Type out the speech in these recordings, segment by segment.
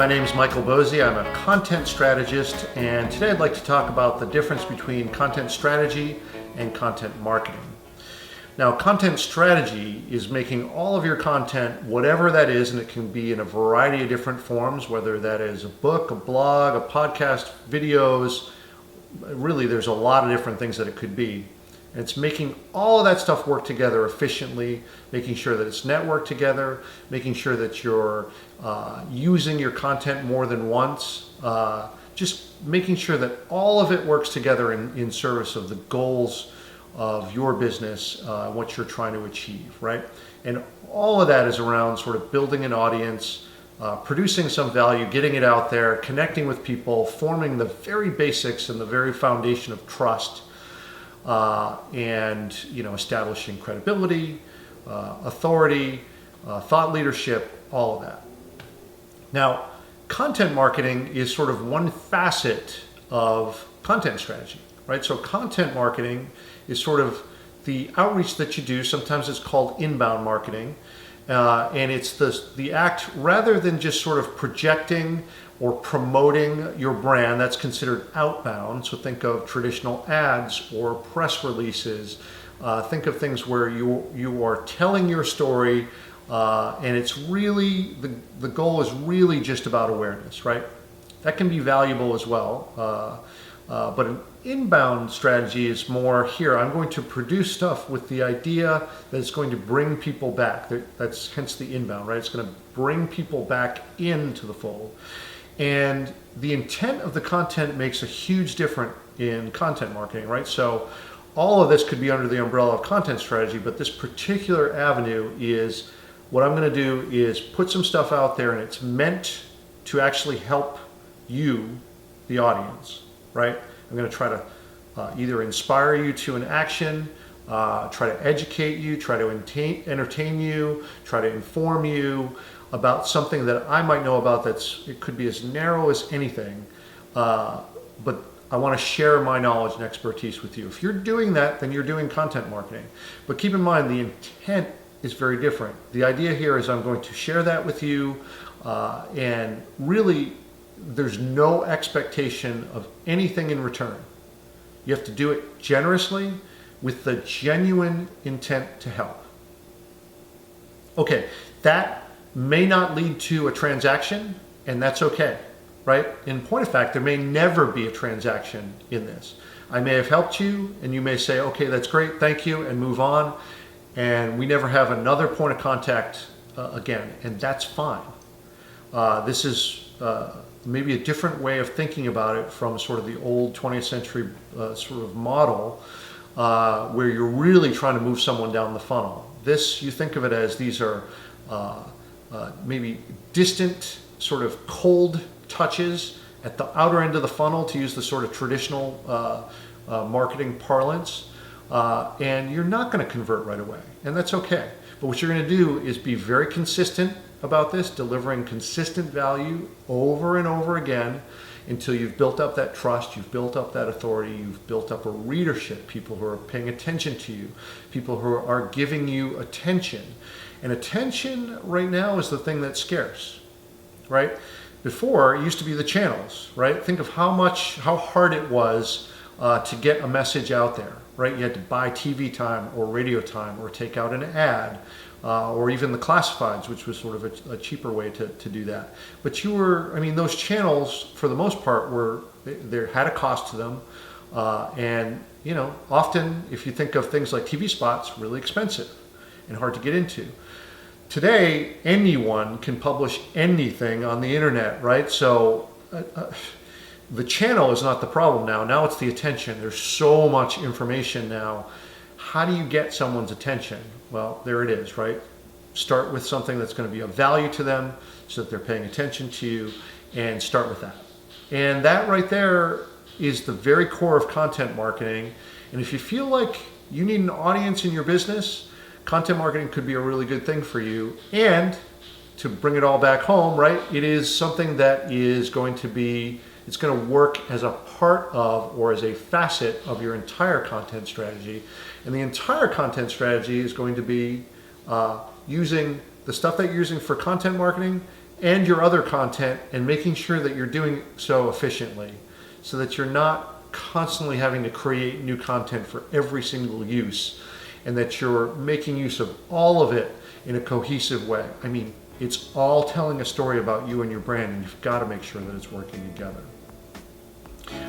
my name is Michael Bosey. I'm a content strategist, and today I'd like to talk about the difference between content strategy and content marketing. Now, content strategy is making all of your content, whatever that is, and it can be in a variety of different forms, whether that is a book, a blog, a podcast, videos. Really, there's a lot of different things that it could be. And it's making all of that stuff work together efficiently, making sure that it's networked together, making sure that you're using your content more than once, just making sure that all of it works together in service of the goals of your business, what you're trying to achieve, right? And all of that is around sort of building an audience, producing some value, getting it out there, connecting with people, forming the very basics and the very foundation of trust, and establishing credibility, authority, thought leadership, all of that. Now, content marketing is sort of one facet of content strategy, right? So content marketing is sort of the outreach that you do. Sometimes it's called inbound marketing, and it's the act rather than just sort of projecting or promoting your brand. That's considered outbound. So think of traditional ads or press releases. Think of things where you are telling your story, and it's really the goal is really just about awareness, right? That can be valuable as well. But an inbound strategy is more here. I'm going to produce stuff with the idea that it's going to bring people back. That's hence the inbound, right? It's going to bring people back into the fold. And the intent of the content makes a huge difference in content marketing, right? So all of this could be under the umbrella of content strategy, but this particular avenue is what I'm going to do is put some stuff out there, and it's meant to actually help you, the audience, right? I'm going to try to either inspire you to an action, try to educate you, try to entertain you, try to inform you about something that I might know about. It could be as narrow as anything, but I want to share my knowledge and expertise with you. If you're doing that, then you're doing content marketing. But keep in mind, the intent is very different. The idea here is I'm going to share that with you, and really there's no expectation of anything in return. You have to do it generously with the genuine intent to help. Okay, that may not lead to a transaction, and that's okay, right? In point of fact, there may never be a transaction in this. I may have helped you, and you may say, okay, that's great, thank you, and move on, and we never have another point of contact again, and that's fine. This is maybe a different way of thinking about it from sort of the old 20th century sort of model, where you're really trying to move someone down the funnel. This, you think of it as these are maybe distant, sort of cold touches at the outer end of the funnel, to use the sort of traditional marketing parlance, and you're not going to convert right away, and that's okay. But what you're going to do is be very consistent about this, delivering consistent value over and over again until you've built up that trust, you've built up that authority, you've built up a readership, people who are paying attention to you, people who are giving you attention. And attention right now is the thing that's scarce, right? Before, it used to be the channels, right? Think of how hard it was to get a message out there, right? You had to buy TV time or radio time or take out an ad, or even the classifieds, which was sort of a cheaper way to do that. But those channels, for the most part, they had a cost to them. And, often, if you think of things like TV spots, really expensive and hard to get into. Today, anyone can publish anything on the internet, right? So the channel is not the problem now. Now it's the attention. There's so much information now. How do you get someone's attention? Well, there it is, right? Start with something that's going to be of value to them so that they're paying attention to you, and start with that. And that right there is the very core of content marketing. And if you feel like you need an audience in your business, content marketing could be a really good thing for you. And to bring it all back home, right? It is something that is going to work as a part of or as a facet of your entire content strategy. And the entire content strategy is going to be using the stuff that you're using for content marketing and your other content, and making sure that you're doing so efficiently so that you're not constantly having to create new content for every single use, and that you're making use of all of it in a cohesive way. I mean, it's all telling a story about you and your brand, and you've got to make sure that it's working together.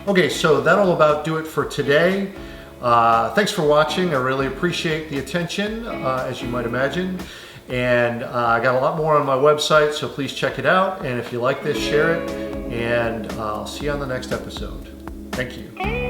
Okay, so that'll about do it for today. Thanks for watching. I really appreciate the attention, as you might imagine. And I got a lot more on my website, so please check it out. And if you like this, share it. And I'll see you on the next episode. Thank you.